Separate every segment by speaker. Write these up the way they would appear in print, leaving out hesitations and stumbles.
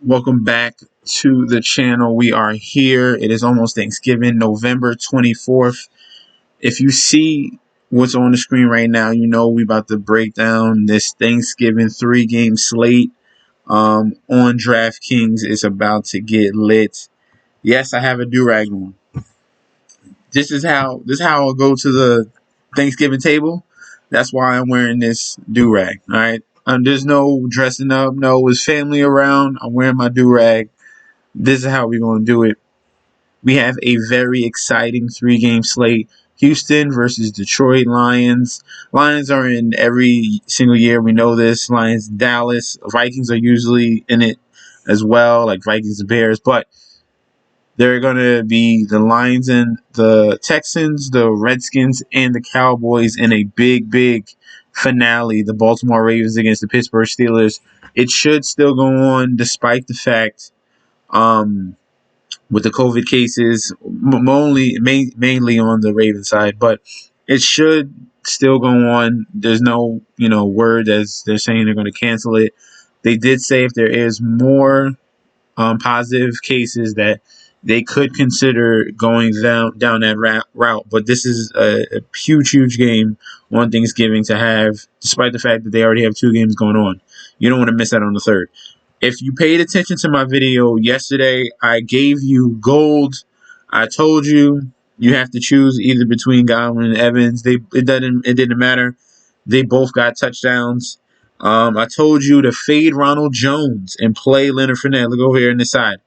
Speaker 1: Welcome back to the channel. We are here. It is almost Thanksgiving, November 24th. If you see what's on the screen right now, you know we about to break down this Thanksgiving 3-game slate on DraftKings. It's about to get lit. Yes, I have a do-rag on. This is how I'll go to the Thanksgiving table. That's why I'm wearing this do-rag. All right. There's no dressing up. No, it's family around. I'm wearing my do-rag. This is how we're going to do it. We have a very exciting 3-game slate. Houston versus Detroit Lions. Lions are in every single year. We know this. Lions, Dallas. Vikings are usually in it as well, like Vikings and Bears. But they're going to be the Lions and the Texans, the Redskins, and the Cowboys in a big finale. The Baltimore Ravens against the Pittsburgh Steelers. It should still go on despite the fact with the COVID cases, mainly on the Ravens side. But it should still go on. There's no, word as they're saying they're going to cancel it. They did say if there is more positive cases that they could consider going down that route. But this is a huge game on Thanksgiving to have, despite the fact that they already have 2 games going on. You don't want to miss out on the third. If you paid attention to my video yesterday, I gave you gold. I told you you have to choose either between Godwin and Evans. It didn't matter. They both got touchdowns. I told you to fade Ronald Jones and play Leonard Fournette. Look over here on this side.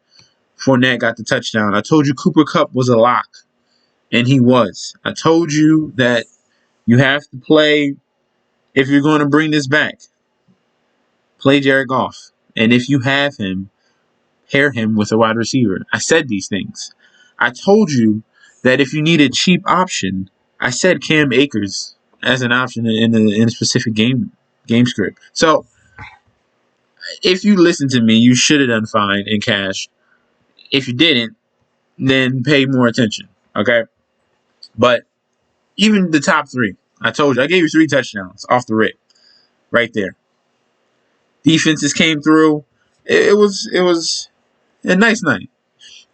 Speaker 1: Fournette got the touchdown. I told you Cooper Kupp was a lock, and he was. I told you that you have to play, if you're going to bring this back, play Jared Goff. And if you have him, pair him with a wide receiver. I said these things. I told you that if you need a cheap option, I said Cam Akers as an option in a specific game script. So if you listen to me, you should have done fine in cash. If you didn't, then pay more attention, okay? But even the top 3, I told you, I gave you 3 touchdowns off the rip, right there. Defenses came through. It was a nice night.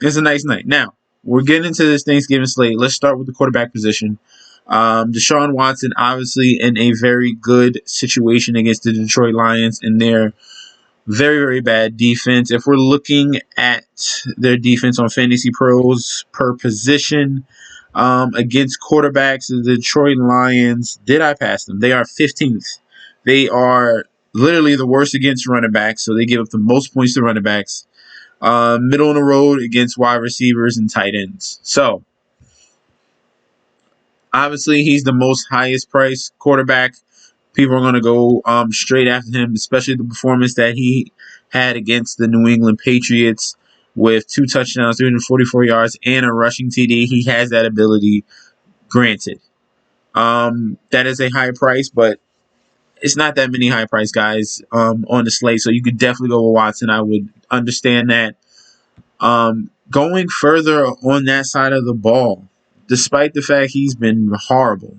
Speaker 1: It's a nice night. Now, we're getting into this Thanksgiving slate. Let's start with the quarterback position. Deshaun Watson, obviously, in a very good situation against the Detroit Lions in their very bad defense. If we're looking at their defense on Fantasy Pros per position against quarterbacks, the Detroit Lions, did I pass them? They are 15th. They are literally the worst against running backs, so they give up the most points to running backs. Middle of the road against wide receivers and tight ends. So, obviously, he's the most highest priced quarterback. People are going to go straight after him, especially the performance that he had against the New England Patriots with 2 touchdowns, 344 yards, and a rushing TD. He has that ability, granted. That is a high price, but it's not that many high price guys on the slate, so you could definitely go with Watson. I would understand that. Going further on that side of the ball, despite the fact he's been horrible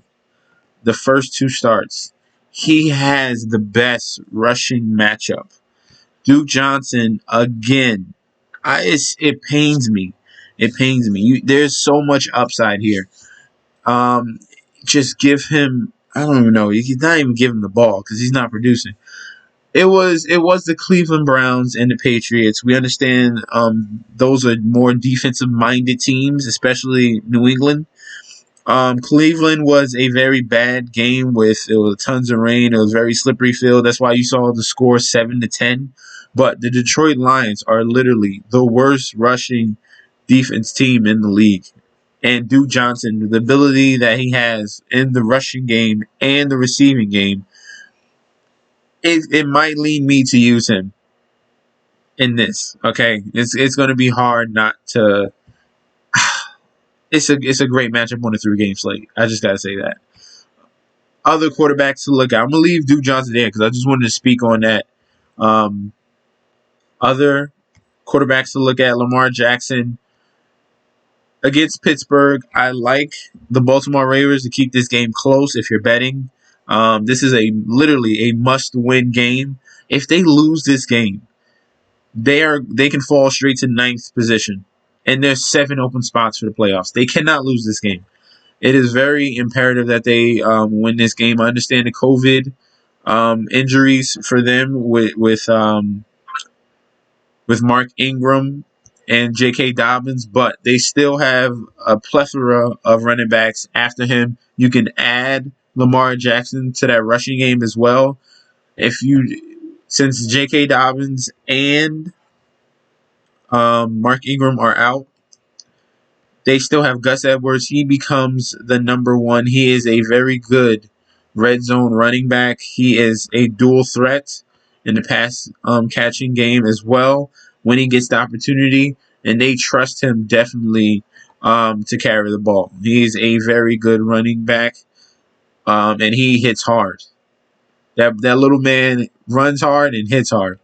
Speaker 1: the first 2 starts, he has the best rushing matchup. Duke Johnson, again, it pains me. It pains me. There's so much upside here. Just give him, I don't even know. You can not even give him the ball because he's not producing. It was the Cleveland Browns and the Patriots. We understand those are more defensive-minded teams, especially New England. Cleveland was a very bad game with tons of rain. It was very slippery field. That's why you saw the score 7-10. But the Detroit Lions are literally the worst rushing defense team in the league. And Duke Johnson, the ability that he has in the rushing game and the receiving game, it might lead me to use him in this. Okay, it's going to be hard not to. It's a great matchup on a 3-game slate. I just gotta say that. Other quarterbacks to look at. I'm gonna leave Duke Johnson there because I just wanted to speak on that. Other quarterbacks to look at: Lamar Jackson against Pittsburgh. I like the Baltimore Ravens to keep this game close. If you're betting, this is literally a must-win game. If they lose this game, they can fall straight to ninth position, and there's 7 open spots for the playoffs. They cannot lose this game. It is very imperative that they win this game. I understand the COVID injuries for them with Mark Ingram and J.K. Dobbins, but they still have a plethora of running backs after him. You can add Lamar Jackson to that rushing game as well. Since J.K. Dobbins and Mark Ingram are out, they still have Gus Edwards. He becomes the number 1. He is a very good red zone running back. He is a dual threat in the pass catching game as well when he gets the opportunity, and they trust him definitely to carry the ball. He's a very good running back, and he hits hard. That little man runs hard and hits hard.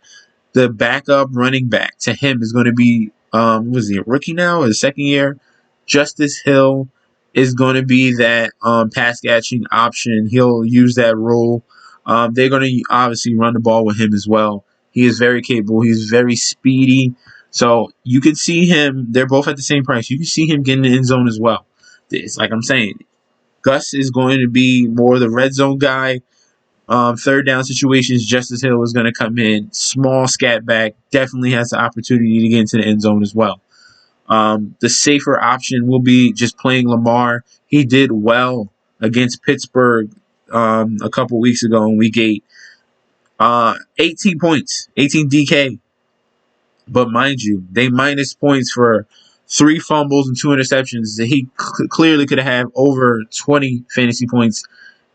Speaker 1: The backup running back to him is going to be, was he a rookie now or the second year? Justice Hill is going to be that pass catching option. He'll use that role. They're going to obviously run the ball with him as well. He is very capable. He's very speedy. So you can see him. They're both at the same price. You can see him getting the end zone as well. It's like I'm saying, Gus is going to be more the red zone guy. Third down situations, Justice Hill is going to come in. Small scat back. Definitely has the opportunity to get into the end zone as well. The safer option will be just playing Lamar. He did well against Pittsburgh a couple weeks ago in Week 8. 18 points, 18 DK. But mind you, they minus points for 3 fumbles and 2 interceptions. He clearly could have over 20 fantasy points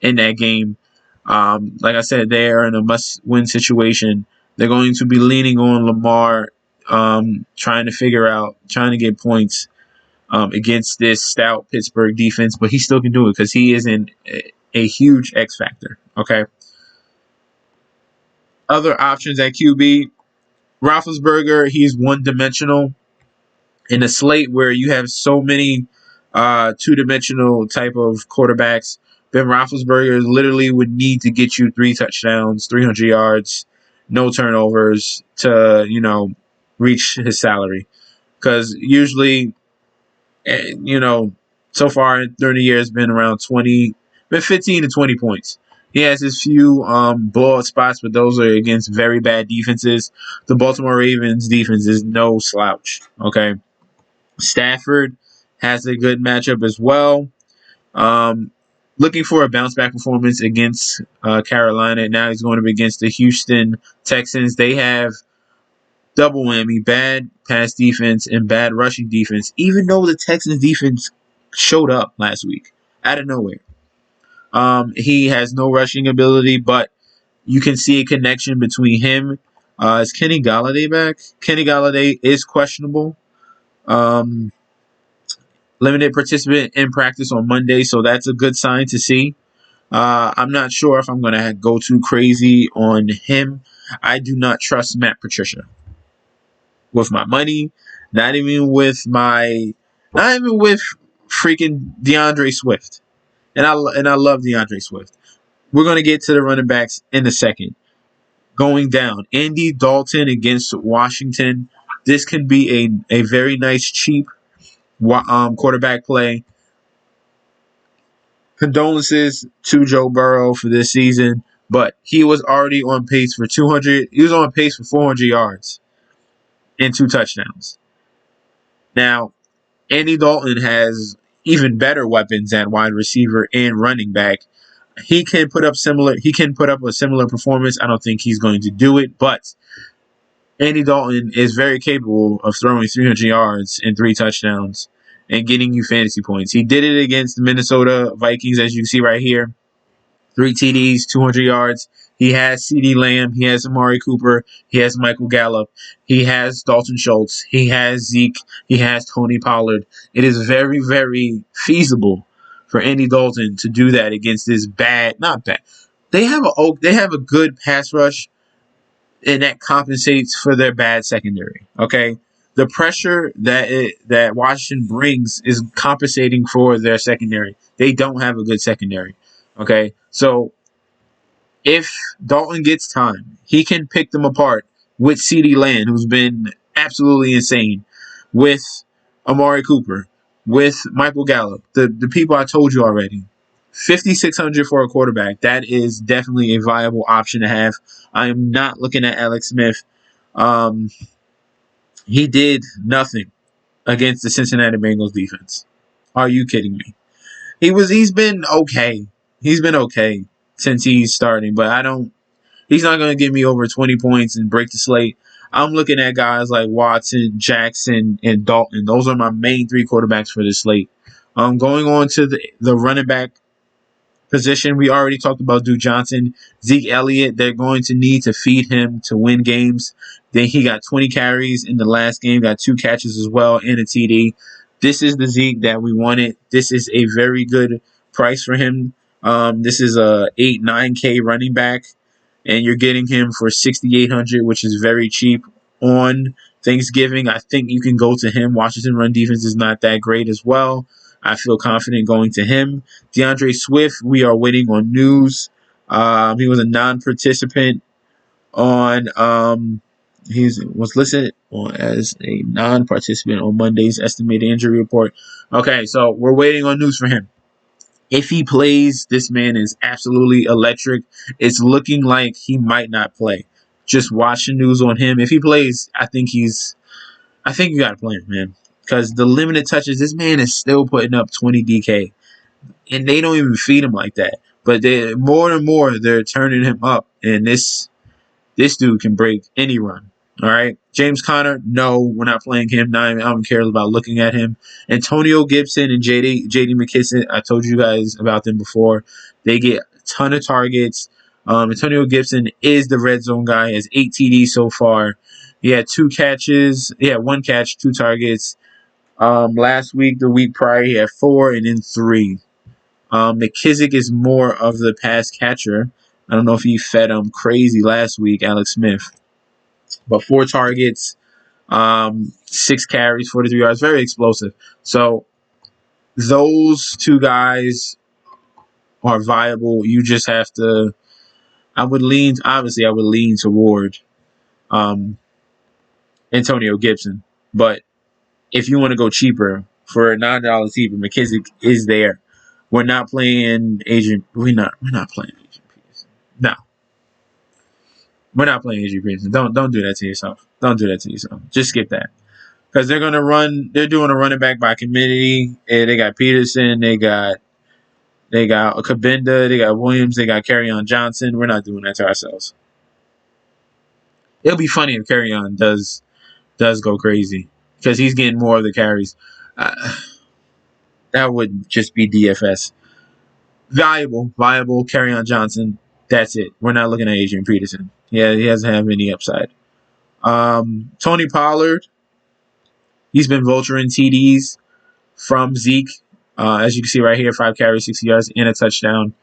Speaker 1: in that game. Like I said, they are in a must-win situation. They're going to be leaning on Lamar, trying to get points against this stout Pittsburgh defense, but he still can do it because he is a huge X factor. Okay. Other options at QB, Roethlisberger, he's one-dimensional. In a slate where you have so many two-dimensional type of quarterbacks, Ben Roethlisberger literally would need to get you 3 touchdowns, 300 yards, no turnovers to, reach his salary. Because usually, so far during the year it's been around 15 to 20 points. He has his few blowout spots, but those are against very bad defenses. The Baltimore Ravens defense is no slouch. Okay. Stafford has a good matchup as well. Looking for a bounce-back performance against Carolina. Now he's going to be against the Houston Texans. They have double whammy, bad pass defense and bad rushing defense, even though the Texans defense showed up last week out of nowhere. He has no rushing ability, but you can see a connection between him. Is Kenny Golladay back? Kenny Golladay is questionable. Limited participant in practice on Monday, so that's a good sign to see. I'm not sure if I'm going to go too crazy on him. I do not trust Matt Patricia with my money, not even with freaking DeAndre Swift. And I love DeAndre Swift. We're going to get to the running backs in a second. Going down, Andy Dalton against Washington. This can be a very nice, cheap quarterback play. Condolences to Joe Burrow for this season, but he was already on pace for 200. He was on pace for 400 yards and 2 touchdowns. Now, Andy Dalton has even better weapons at wide receiver and running back. He can put up a similar performance. I don't think he's going to do it, but Andy Dalton is very capable of throwing 300 yards and 3 touchdowns and getting you fantasy points. He did it against the Minnesota Vikings, as you can see right here. 3 TDs, 200 yards. He has CeeDee Lamb. He has Amari Cooper. He has Michael Gallup. He has Dalton Schultz. He has Zeke. He has Tony Pollard. It is very, very feasible for Andy Dalton to do that against this not bad. They have a good pass rush, and that compensates for their bad secondary. Okay, the pressure that Washington brings is compensating for their secondary. They don't have a good secondary. Okay, so if Dalton gets time, he can pick them apart with CeeDee Lamb, who's been absolutely insane, with Amari Cooper, with Michael Gallup, the people I told you already. 5,600 for a quarterback. That is definitely a viable option to have. I am not looking at Alex Smith. Um, he did nothing against the Cincinnati Bengals defense. Are you kidding me? He's been okay. He's been okay since he's starting, but he's not going to give me over 20 points and break the slate. I'm looking at guys like Watson, Jackson, and Dalton. Those are my main three quarterbacks for this slate. Going on to the running back position, we already talked about Duke Johnson. Zeke Elliott, they're going to need to feed him to win games. Then he got 20 carries in the last game, got 2 catches as well, and a TD. This is the Zeke that we wanted. This is a very good price for him. This is a 8-9K running back, and you're getting him for 6,800, which is very cheap on Thanksgiving. I think you can go to him. Washington run defense is not that great as well. I feel confident going to him. DeAndre Swift, we are waiting on news. He was a non-participant on he was listed as a non-participant on Monday's estimated injury report. Okay, so we're waiting on news for him. If he plays, this man is absolutely electric. It's looking like he might not play. Just watch the news on him. If he plays, I think you got to play him, man. Because the limited touches, this man is still putting up 20 DK. And they don't even feed him like that. But more and more, they're turning him up. And this dude can break any run. All right. James Conner, no, we're not playing him. I don't care about looking at him. Antonio Gibson and JD McKissick, I told you guys about them before. They get a ton of targets. Antonio Gibson is the red zone guy. He has 8 TDs so far. He had 2 catches. He had 1 catch, 2 targets. Last week, the week prior, he had 4 and then 3. McKissick is more of the pass catcher. I don't know if he fed him crazy last week, Alex Smith. But 4 targets, 6 carries, 43 yards, very explosive. So those 2 guys are viable. You just have to. I would lean toward Antonio Gibson. But if you want to go cheaper for a $9 cheaper, McKissick is there. We're not playing Adrian. We're not playing Adrian Peterson. No. We're not playing Adrian Peterson. Don't do that to yourself. Don't do that to yourself. Just skip that. Because they're gonna run. They're doing a running back by committee. And they got Peterson. They got Kabinda. They got Williams. They got KERRYON Johnson. We're not doing that to ourselves. It'll be funny if KERRYON does go crazy because he's getting more of the carries. That would just be DFS. Viable, KERRYON Johnson. That's it. We're not looking at Adrian Peterson. Yeah, he doesn't have any upside. Tony Pollard. He's been vulturing TDs from Zeke. As you can see right here, 5 carries, 60 yards, and a touchdown.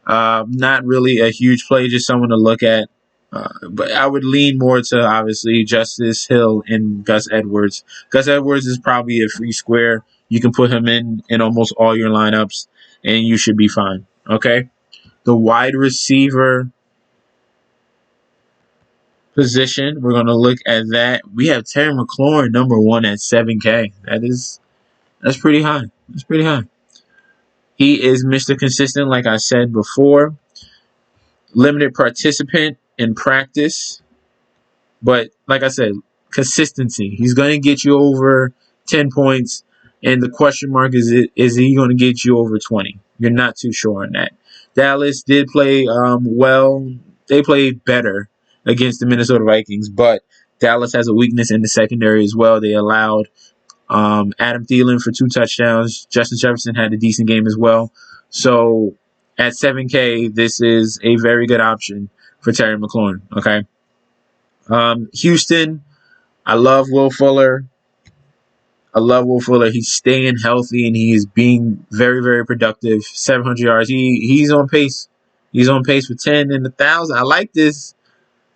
Speaker 1: Not really a huge play, just someone to look at. But I would lean more to, obviously, Justice Hill and Gus Edwards. Gus Edwards is probably a free square. You can put him in almost all your lineups, and you should be fine. Okay? The wide receiver position, we're going to look at that. We have Terry McLaurin, number 1 at 7K. That's pretty high. That's pretty high. He is Mr. Consistent, like I said before. Limited participant in practice. But like I said, consistency. He's going to get you over 10 points. And the question mark is he going to get you over 20? You're not too sure on that. Dallas did play well. They played better against the Minnesota Vikings. But Dallas has a weakness in the secondary as well. They allowed Adam Thielen for 2 touchdowns. Justin Jefferson had a decent game as well. So at 7K, this is a very good option for Terry McLaurin. Okay. Houston, I love Will Fuller. He's staying healthy and he is being very, very productive. 700 yards. He's on pace. He's on pace for 10 and 1,000. I like this.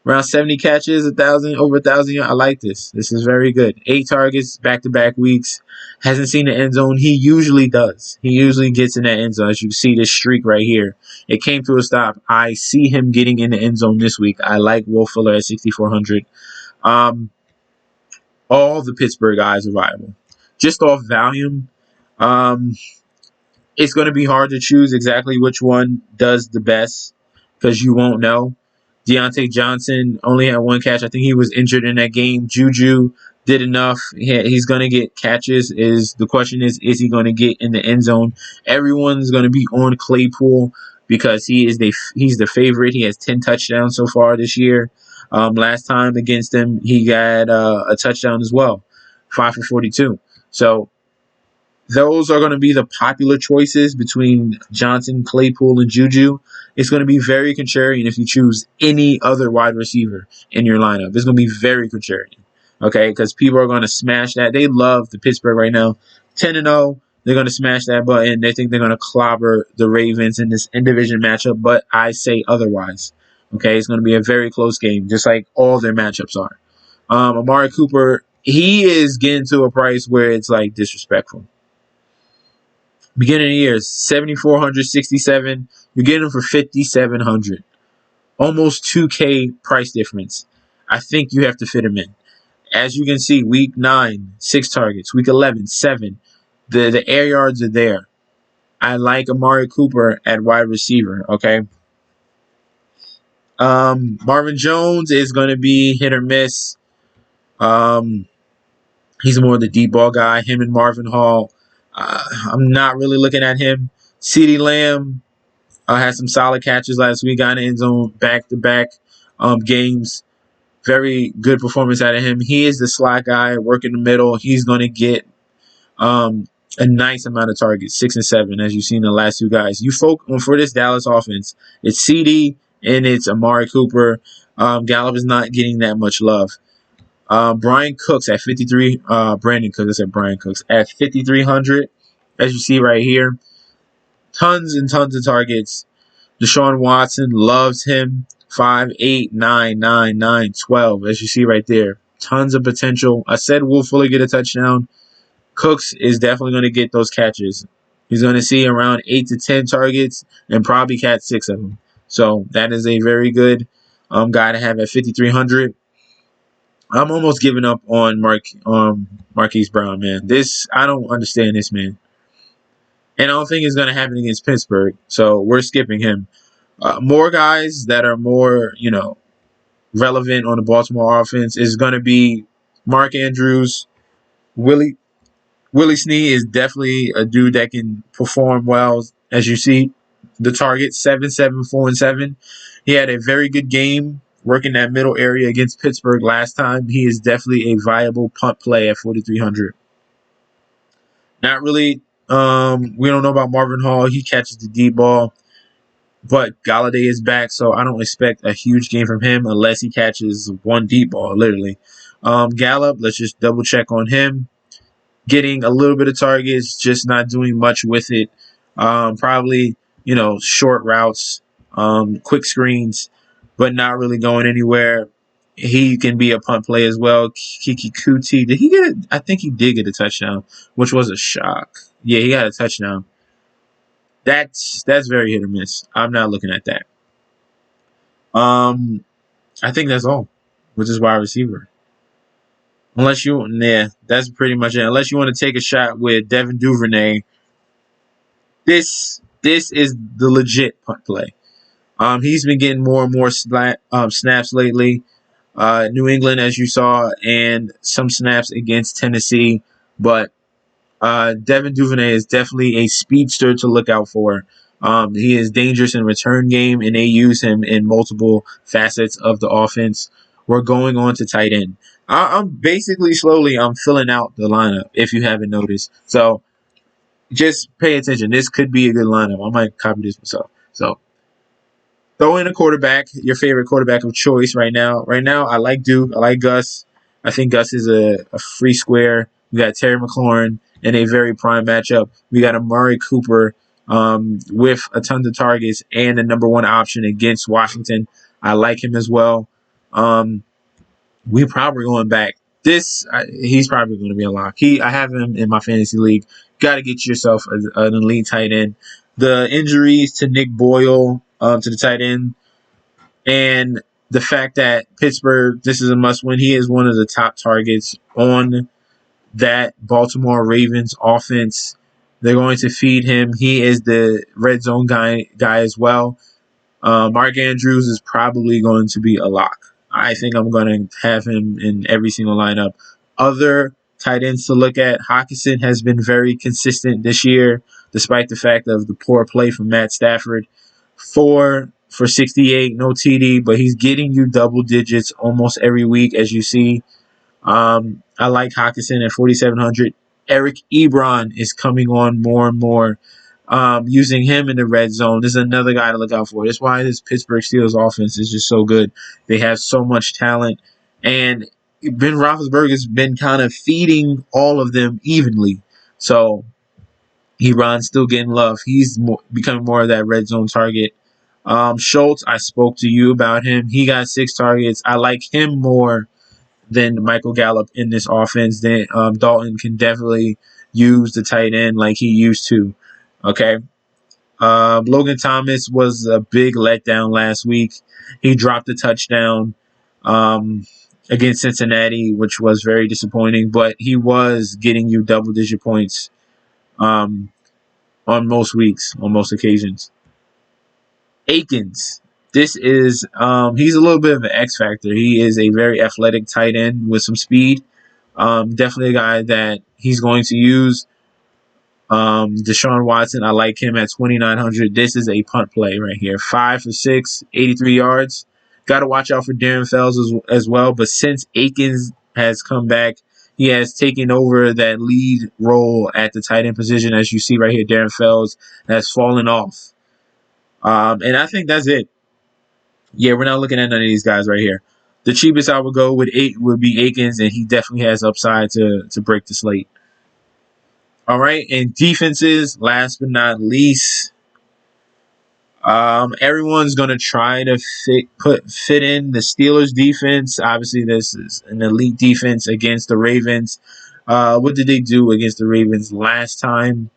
Speaker 1: Around 70 catches, over 1,000 yards. I like this. This is very good. 8 targets, back-to-back weeks. Hasn't seen the end zone. He usually does. He usually gets in that end zone. As you can see this streak right here. It came to a stop. I see him getting in the end zone this week. I like Will Fuller at 6,400. All the Pittsburgh guys are viable. Just off volume, it's going to be hard to choose exactly which one does the best because you won't know. Deontay Johnson only had 1 catch. I think he was injured in that game. Juju did enough. He's going to get catches. The question is he going to get in the end zone? Everyone's going to be on Claypool because he's the favorite. He has 10 touchdowns so far this year. Last time against him, he got a touchdown as well, 5 for 42. So those are going to be the popular choices between Johnson, Claypool, and Juju. It's going to be very contrarian if you choose any other wide receiver in your lineup. It's going to be very contrarian, okay? Because people are going to smash that. They love the Pittsburgh right now. 10-0, they're going to smash that button. They think they're going to clobber the Ravens in this in-division matchup, but I say otherwise, okay? It's going to be a very close game, just like all their matchups are. Amari Cooper, he is getting to a price where it's like disrespectful. Beginning of the year, 7,467. You're getting them for 5,700. Almost 2K price difference. I think you have to fit him in. As you can see, week 9, 6 targets. Week 11, 7. The air yards are there. I like Amari Cooper at wide receiver, okay? Marvin Jones is going to be hit or miss. He's more of the deep ball guy. Him and Marvin Hall. I'm not really looking at him. CeeDee Lamb had some solid catches last week. Got in the end zone back-to-back games. Very good performance out of him. He is the slot guy, working the middle. He's going to get a nice amount of targets, 6 and 7, as you've seen the last 2 guys. For this Dallas offense, it's CD and it's Amari Cooper. Gallup is not getting that much love. Brian Cooks at 53. Brandon Cooks. I said Brian Cooks at 5,300. As you see right here, tons and tons of targets. Deshaun Watson loves him. 5, 8, 9, 9, 9, 12. As you see right there, tons of potential. I said Will Fuller get a touchdown. Cooks is definitely going to get those catches. He's going to see around 8 to 10 targets and probably catch 6 of them. So that is a very good guy to have at 5,300. I'm almost giving up on Marquise Brown, man. I don't understand this, man. And I don't think it's going to happen against Pittsburgh, so we're skipping him. More guys that are more, relevant on the Baltimore offense is going to be Mark Andrews. Willie Snead is definitely a dude that can perform well. As you see, the target 7, 7, 4, and 7. He had a very good game working that middle area against Pittsburgh last time. He is definitely a viable punt play at 4,300. Not really. We don't know about Marvin Hall. He catches the deep ball. But GOLLADAY is back, so I don't expect a huge game from him unless he catches one deep ball, literally. Gallup, let's just double check on him. Getting a little bit of targets, just not doing much with it. Probably, short routes, quick screens, but not really going anywhere. He can be a punt play as well. Kiki Kuti, did he get it? I think he did get a touchdown, which was a shock. Yeah, he got a touchdown. That's very hit or miss. I'm not looking at that. I think that's all, which is wide receiver. That's pretty much it. Unless you want to take a shot with Devin Duvernay, this is the legit punt play. He's been getting more and more snaps lately. New England, as you saw, and some snaps against Tennessee, but Devin Duvernay is definitely a speedster to look out for. He is dangerous in return game, and they use him in multiple facets of the offense. We're going on to tight end. I'm basically I'm filling out the lineup, if you haven't noticed. So just pay attention. This could be a good lineup. I might copy this myself. So throw in a quarterback, your favorite quarterback of choice right now. Right now, I like Duke. I like Gus. I think Gus is a free square. We got Terry McLaurin in a very prime matchup. We got Amari Cooper with a ton of targets and the #1 option against Washington. I like him as well. We probably going back. He's probably going to be a lock. I have him in my fantasy league. Got to get yourself an elite tight end. The injuries to Nick Boyle, to the tight end, and the fact that Pittsburgh, this is a must win. He is one of the top targets on that Baltimore Ravens offense. They're going to feed him. He is the red zone guy as well. Mark Andrews is probably going to be a lock. I think I'm going to have him in every single lineup. Other tight ends to look at, Hockenson has been very consistent this year, despite the fact of the poor play from Matt Stafford. 4 for 68, no TD, but he's getting you double digits almost every week, as you see. I like Hockenson at 4,700. Eric Ebron is coming on more and more. Using him in the red zone. This is another guy to look out for. That's why this Pittsburgh Steelers offense is just so good. They have so much talent. And Ben Roethlisberger has been kind of feeding all of them evenly. So Ebron's still getting love. He's becoming more of that red zone target. Schultz, I spoke to you about him. He got 6 targets. I like him more than Michael Gallup in this offense. Then Dalton can definitely use the tight end like he used to. Okay. Logan Thomas was a big letdown last week. He dropped a touchdown against Cincinnati, which was very disappointing, but he was getting you double-digit points on most weeks, on most occasions. Akins. This is, he's a little bit of an X factor. He is a very athletic tight end with some speed. Definitely a guy that he's going to use. Deshaun Watson, I like him at 2,900. This is a punt play right here. 5 for 6, 83 yards. Got to watch out for Darren Fells as well. But since Akins has come back, he has taken over that lead role at the tight end position. As you see right here, Darren Fells has fallen off. And I think that's it. Yeah, we're not looking at none of these guys right here. The cheapest I would go with would be Akins, and he definitely has upside to break the slate. All right, and defenses, last but not least, everyone's going to try to fit in the Steelers defense. Obviously, this is an elite defense against the Ravens. What did they do against the Ravens last time?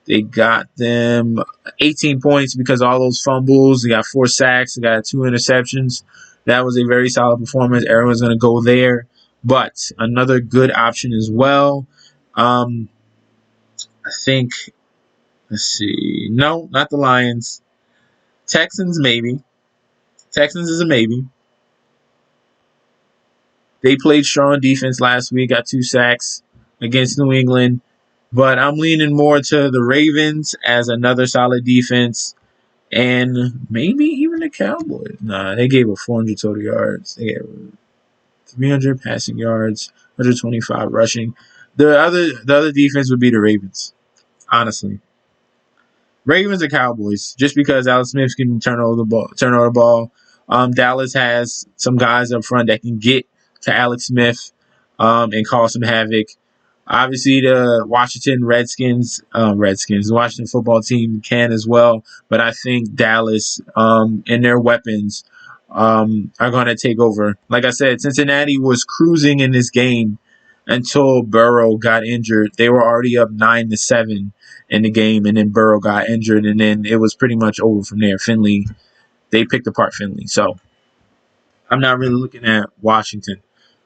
Speaker 1: They got them 18 points because of all those fumbles. They got 4 sacks. They got 2 interceptions. That was a very solid performance. Everyone's going to go there. But another good option as well. I think, let's see. No, not the Lions. Texans, maybe. Texans is a maybe. They played strong defense last week, got 2 sacks against New England. But I'm leaning more to the Ravens as another solid defense. And maybe even the Cowboys. Nah, they gave up 400 total yards. They gave 300 passing yards, 125 rushing. The other defense would be the Ravens, honestly. Ravens or Cowboys, just because Alex Smith can turn over the ball. Dallas has some guys up front that can get to Alex Smith and cause some havoc. Obviously, the Washington the Washington football team can as well. But I think Dallas and their weapons are going to take over. Like I said, Cincinnati was cruising in this game until Burrow got injured. They were already up 9-7 in the game, and then Burrow got injured, and then it was pretty much over from there. They picked apart Finley. So I'm not really looking at Washington.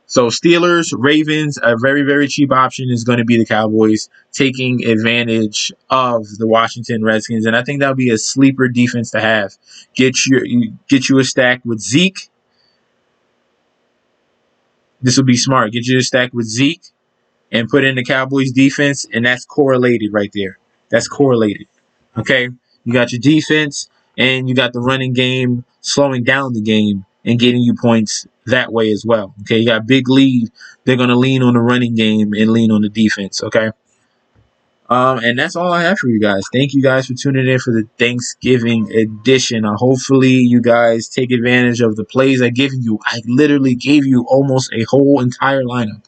Speaker 1: So Steelers, Ravens, a very, very cheap option is going to be the Cowboys, taking advantage of the Washington Redskins. And I think that would be a sleeper defense to have. Get you a stack with Zeke. This would be smart. Get you a stack with Zeke and put in the Cowboys defense, and that's correlated right there. That's correlated. Okay? You got your defense, and you got the running game slowing down the game and getting you points that way as well. Okay, you got a big lead. They're going to lean on the running game and lean on the defense, okay? And that's all I have for you guys. Thank you guys for tuning in for the Thanksgiving edition. Hopefully you guys take advantage of the plays I give you. I literally gave you almost a whole entire lineup.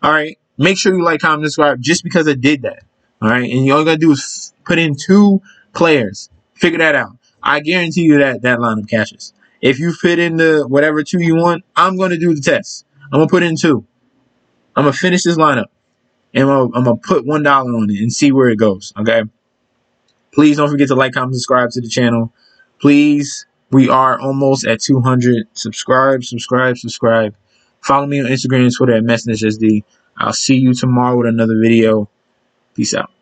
Speaker 1: All right, make sure you like, comment, subscribe just because I did that. All right, and all you got to do is put in 2 players. Figure that out. I guarantee you that lineup catches. If you fit in the whatever 2 you want, I'm going to do the test. I'm going to put in 2. I'm going to finish this lineup. And I'm going to put $1 on it and see where it goes. Okay. Please don't forget to like, comment, subscribe to the channel. Please. We are almost at 200. Subscribe. Follow me on Instagram and Twitter at MessNSD. I'll see you tomorrow with another video. Peace out.